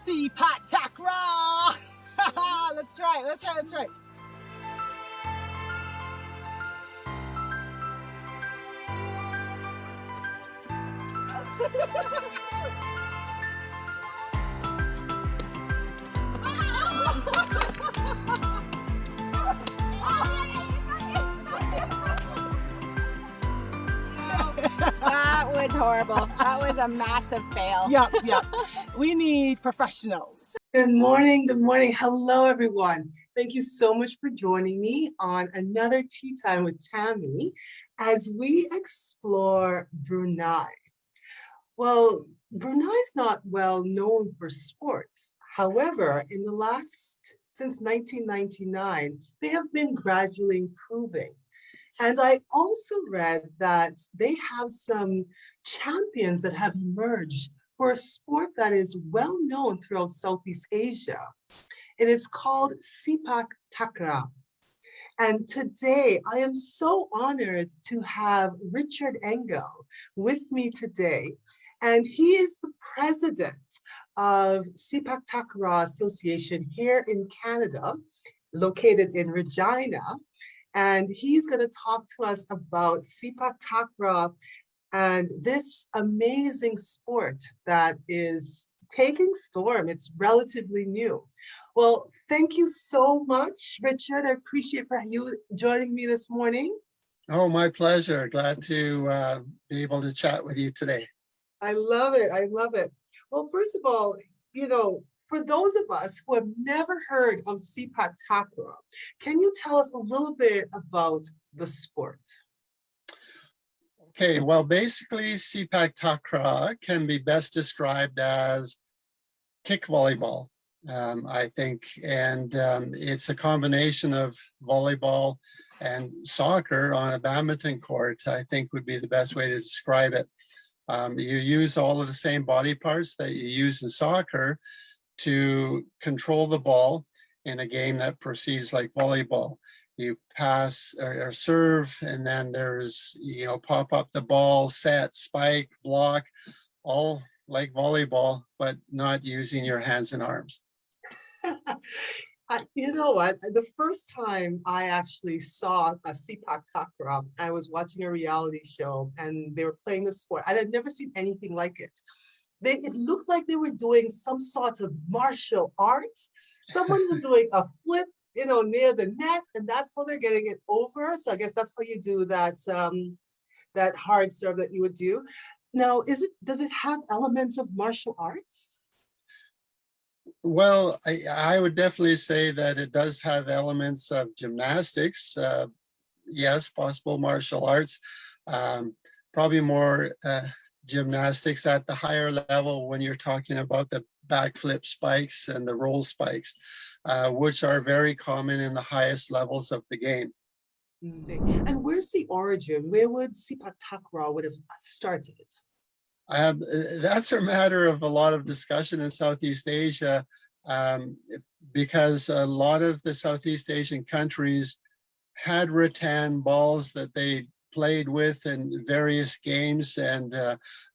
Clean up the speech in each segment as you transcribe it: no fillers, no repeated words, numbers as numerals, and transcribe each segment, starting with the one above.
Sepak Takraw! Let's try it. That was horrible. That was a massive fail. Yep. We need professionals. Good morning. Hello, everyone. Thank you so much for joining me on another Tea Time with Tammie as we explore Brunei. Well, Brunei is not well known for sports. However, since 1999, they have been gradually improving. And I also read that they have some champions that have emerged for a sport that is well known throughout Southeast Asia. It is called Sepak Takraw. And today, I am so honored to have Rick Engel with me today. And he is the president of Sepak Takraw Association here in Canada, located in Regina. And he's going to talk to us about Sepak Takraw and this amazing sport that is taking storm. It's relatively new. Well, thank you so much, Richard. I appreciate for you joining me this morning. Oh, my pleasure. Glad to be able to chat with you today. I love it. Well, first of all, for those of us who have never heard of Sepak Takraw, can you tell us a little bit about the sport? Okay, well, basically, Sepak Takraw can be best described as kick volleyball, I think. And it's a combination of volleyball and soccer on a badminton court, I think would be the best way to describe it. You use all of the same body parts that you use in soccer to control the ball in a game that proceeds like volleyball. You pass or serve, and then there's, pop up the ball, set, spike, block, all like volleyball, but not using your hands and arms. You know what? The first time I actually saw a Sepak Takraw, I was watching a reality show and they were playing the sport. I had never seen anything like it. It looked like they were doing some sort of martial arts. Someone was doing a flip, near the net, and that's how they're getting it over. So I guess that's how you do that hard serve that you would do. Now, does it have elements of martial arts? Well, I would definitely say that it does have elements of gymnastics. Yes, possible martial arts. Probably more gymnastics at the higher level when you're talking about the backflip spikes and the roll spikes, which are very common in the highest levels of the game. And where's the origin? Where would Sepak Takraw would have started? That's a matter of a lot of discussion in Southeast Asia, because a lot of the Southeast Asian countries had rattan balls that they played with in various games,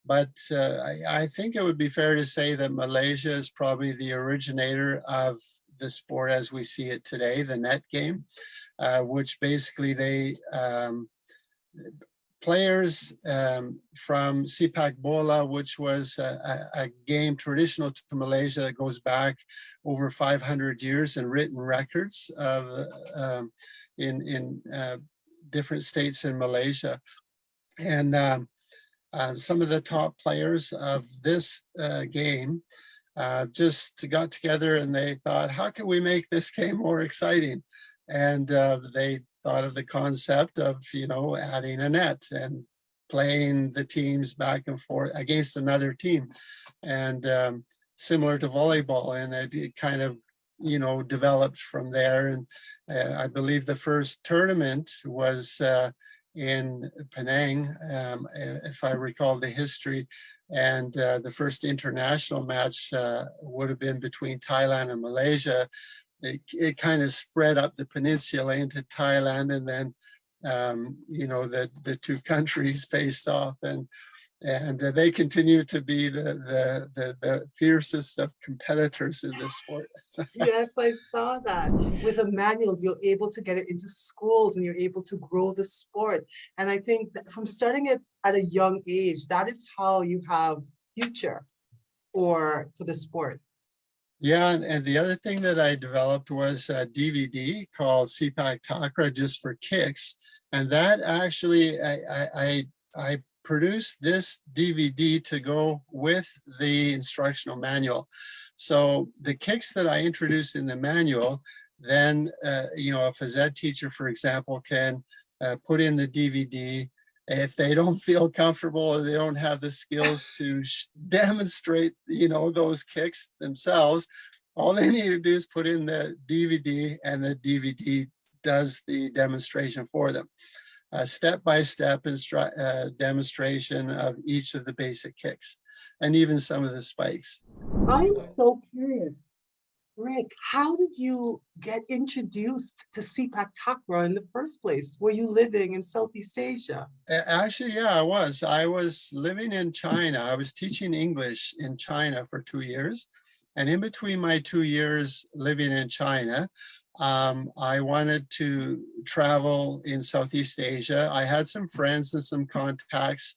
but I think it would be fair to say that Malaysia is probably the originator of the sport as we see it today, the net game, which basically players from Sepak Bola, which was a game traditional to Malaysia that goes back over 500 years in written records in different states in Malaysia. And some of the top players of this game just got together and they thought, how can we make this game more exciting? And they thought of the concept of, adding a net and playing the teams back and forth against another team, and similar to volleyball. And it kind of, developed from there. And I believe the first tournament was in Penang, if I recall the history. And the first international match would have been between Thailand and Malaysia. It kind of spread up the peninsula into Thailand, and then the two countries faced off, and And they continue to be the fiercest of competitors in this sport. Yes, I saw that. With a manual, you're able to get it into schools and you're able to grow the sport. And I think that from starting it at a young age, that is how you have future or for the sport. Yeah, and the other thing that I developed was a DVD called Sepak Takraw just for kicks. And that actually, I produced this DVD to go with the instructional manual. So the kicks that I introduced in the manual, then, you know, a phys ed teacher, for example, can put in the DVD. If they don't feel comfortable or they don't have the skills to demonstrate, you know, those kicks themselves, all they need to do is put in the DVD and the DVD does the demonstration for them. A step-by-step demonstration of each of the basic kicks and even some of the spikes. I'm so curious. Rick, how did you get introduced to Sepak Takraw in the first place? Were you living in Southeast Asia? Actually, yeah, I was. I was living in China. I was teaching English in China for 2 years. And in between my 2 years living in China, I wanted to travel in Southeast Asia. I had some friends and some contacts,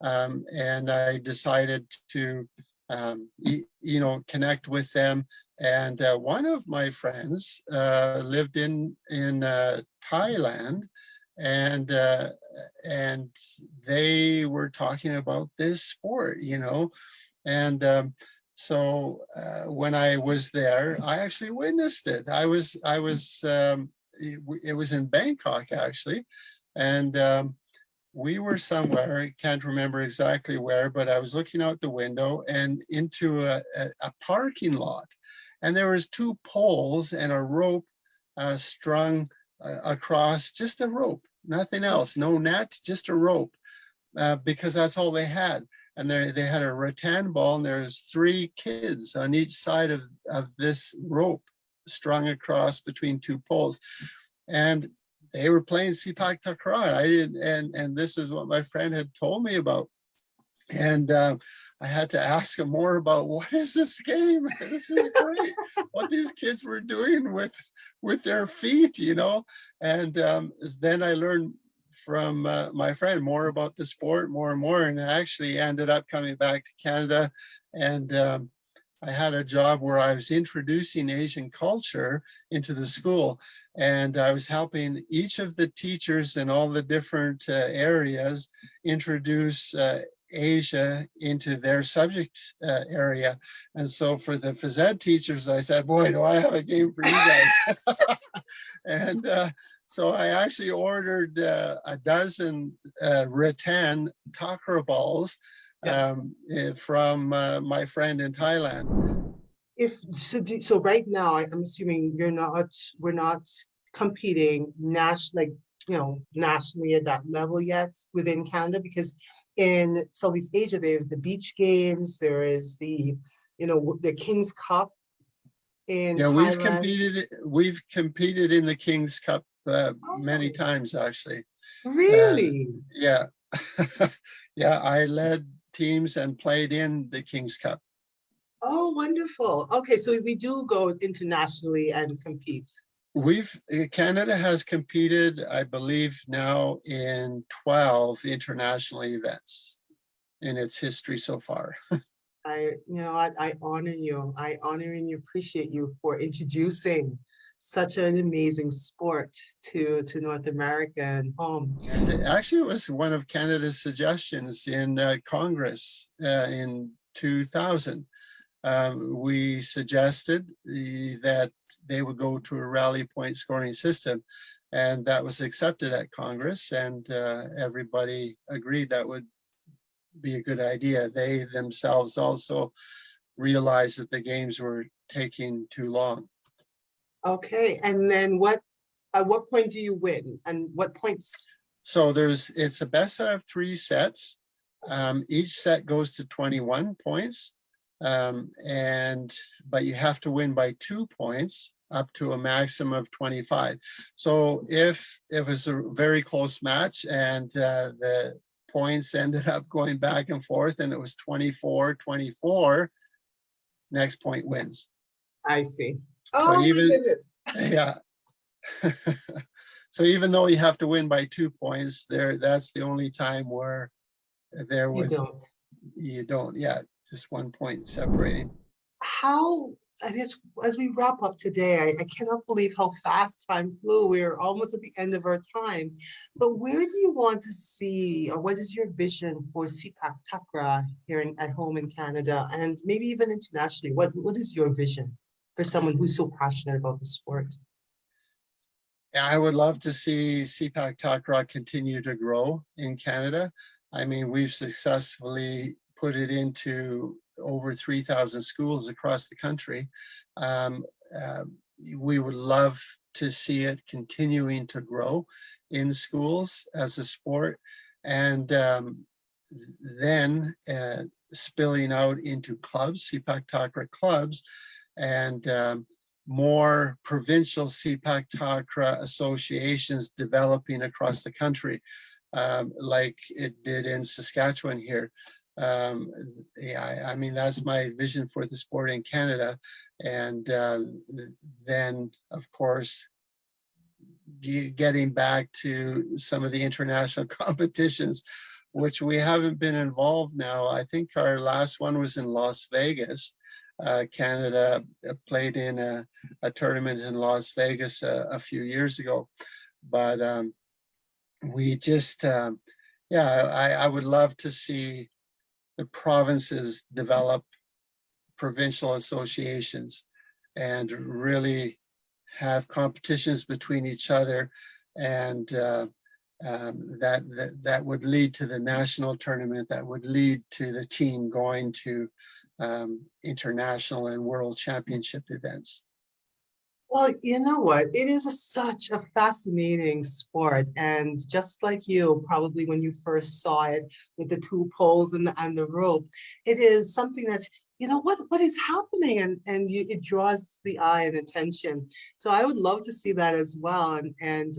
and I decided to, you know, connect with them. And one of my friends lived in Thailand, and they were talking about this sport, you know, and so when I was there, I actually witnessed it. It was in Bangkok actually, and we were somewhere, I can't remember exactly where, but I was looking out the window and into a parking lot, and there was 2 poles and a rope strung across, just a rope, nothing else, no net, just a rope, because that's all they had. And they had a rattan ball, and there's 3 kids on each side of this rope strung across between 2 poles. And they were playing Sepak Takraw. And this is what my friend had told me about. And I had to ask him more about, what is this game? This is great. What these kids were doing with their feet, you know. And then I learned from my friend more about the sport, more and more, and I actually ended up coming back to Canada, and I had a job where I was introducing Asian culture into the school, and I was helping each of the teachers in all the different areas introduce Asia into their subject area. And so for the phys ed teachers, I said, boy, do I have a game for you guys. And so I actually ordered a dozen rattan takraw balls from my friend in Thailand. So right now, I'm assuming we're not competing nationally at that level yet within Canada, because in Southeast Asia, there are the beach games, there is the King's Cup in Thailand. We've competed in the King's Cup many times, actually. Really? Yeah. Yeah, I led teams and played in the King's Cup. Oh, wonderful. Okay, so we do go internationally and compete. Canada has competed, I believe, now in 12 international events in its history so far. I honor you. I honor and appreciate you for introducing such an amazing sport to North America and home. And actually, it was one of Canada's suggestions in Congress in 2000. We suggested that they would go to a rally point scoring system, and that was accepted at Congress, and everybody agreed that would be a good idea. They themselves also realized that the games were taking too long. Okay, and then at what point do you win, and what points? So it's a best out of 3 sets. Each set goes to 21 points. But you have to win by 2 points up to a maximum of 25. So if it was a very close match and the points ended up going back and forth, and it was 24-24. Next point wins. I see. So Oh, my even, goodness. yeah. So even though you have to win by 2 points, that's the only time where you don't, yeah, just 1 point separating. How, I guess, as we wrap up today, I cannot believe how fast time flew. We're almost at the end of our time. But where do you want to see, or what is your vision for Sepak Takraw here at home in Canada, and maybe even internationally? What is your vision for someone who's so passionate about the sport? I would love to see Sepak Takraw continue to grow in Canada. I mean, we've successfully put it into over 3,000 schools across the country. We would love to see it continuing to grow in schools as a sport, and then spilling out into clubs, Sepak Takraw clubs, and more provincial Sepak Takraw associations developing across the country, like it did in Saskatchewan here. Yeah, I mean, that's my vision for the sport in Canada. And then, of course, getting back to some of the international competitions, which we haven't been involved now. I think our last one was in Las Vegas. Canada played in a tournament in Las Vegas a few years ago. But we just, yeah, I would love to see the provinces develop provincial associations and really have competitions between each other, and that would lead to the national tournament, that would lead to the team going to international and world championship events. Well, you know what? It is such a fascinating sport. And just like you, probably when you first saw it with the 2 poles and the rope, it is something that's, you know, what is happening? And it draws the eye and attention. So I would love to see that as well. And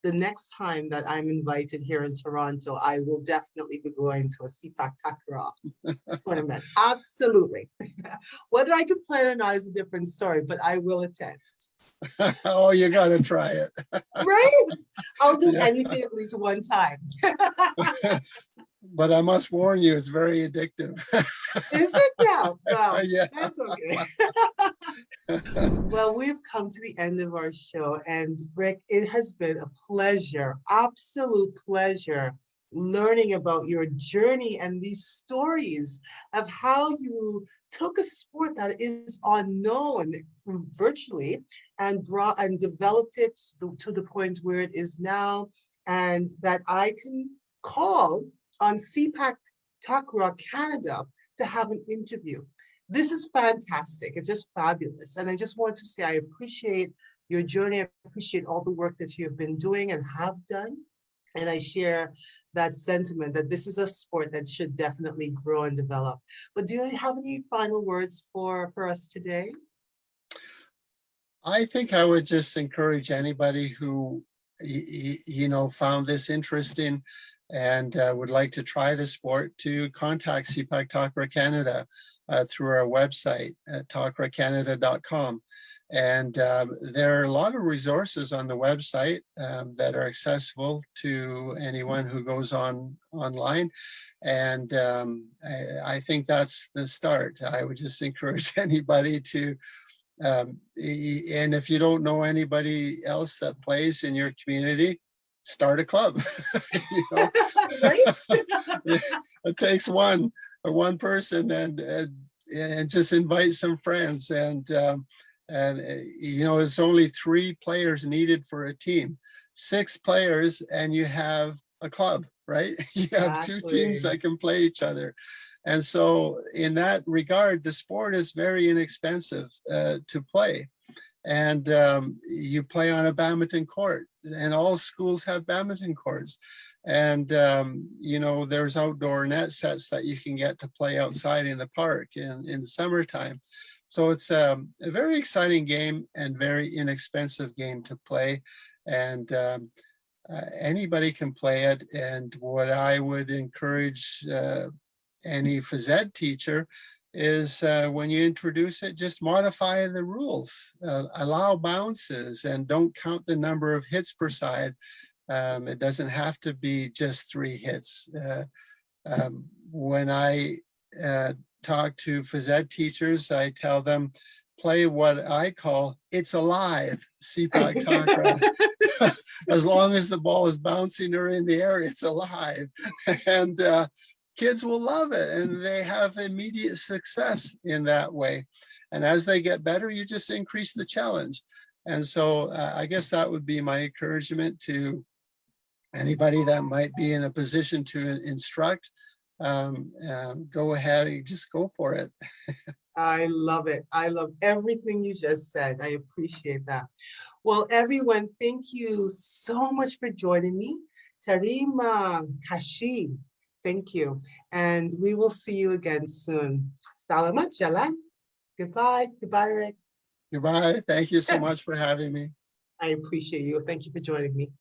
the next time that I'm invited here in Toronto, I will definitely be going to a Sepak Takraw tournament. Absolutely. Whether I can play it or not is a different story, but I will attend. Oh, you got to try it. Right? I'll do Yeah. anything at least one time. But I must warn you, it's very addictive. Is it now? Well, Yeah. that's okay. Well, we've come to the end of our show, and Rick, it has been a pleasure, absolute pleasure, learning about your journey and these stories of how you took a sport that is unknown virtually and brought and developed it to the point where it is now, and that I can call on Sepak Takraw Canada to have an interview. This is fantastic. It's just fabulous. And I just want to say I appreciate your journey. I appreciate all the work that you've been doing and have done. And I share that sentiment that this is a sport that should definitely grow and develop. But do you have any final words for us today? I think I would just encourage anybody who, you know, found this interesting and would like to try the sport to contact Sepak Takraw Canada through our website at takrawcanada.com. And there are a lot of resources on the website that are accessible to anyone who goes online. And I think that's the start. I would just encourage anybody to, and if you don't know anybody else that plays in your community, start a club. You know? It takes one person, and just invite some friends, and you know, it's only 3 players needed for a team. 6 players and you have a club, right? You have 2 teams that can play each other. And so in that regard, the sport is very inexpensive to play. And you play on a badminton court, and all schools have badminton courts. And, you know, there's outdoor net sets that you can get to play outside in the park in the summertime. So it's a very exciting game and very inexpensive game to play. And anybody can play it. And what I would encourage any phys ed teacher is when you introduce it, just modify the rules, allow bounces, and don't count the number of hits per side. It doesn't have to be just 3 hits. When I talk to phys ed teachers, I tell them, play what I call it's alive, Sepak Takraw. As long as the ball is bouncing or in the air, it's alive. And kids will love it, and they have immediate success in that way. And as they get better, you just increase the challenge. And so I guess that would be my encouragement to anybody that might be in a position to instruct. Go ahead and just go for it. I love it. I love everything you just said. I appreciate that. Well, everyone, thank you so much for joining me. Terima kasih. Thank you. And we will see you again soon. Salamat jalan. Goodbye. Goodbye, Rick. Goodbye. Thank you so much for having me. I appreciate you. Thank you for joining me.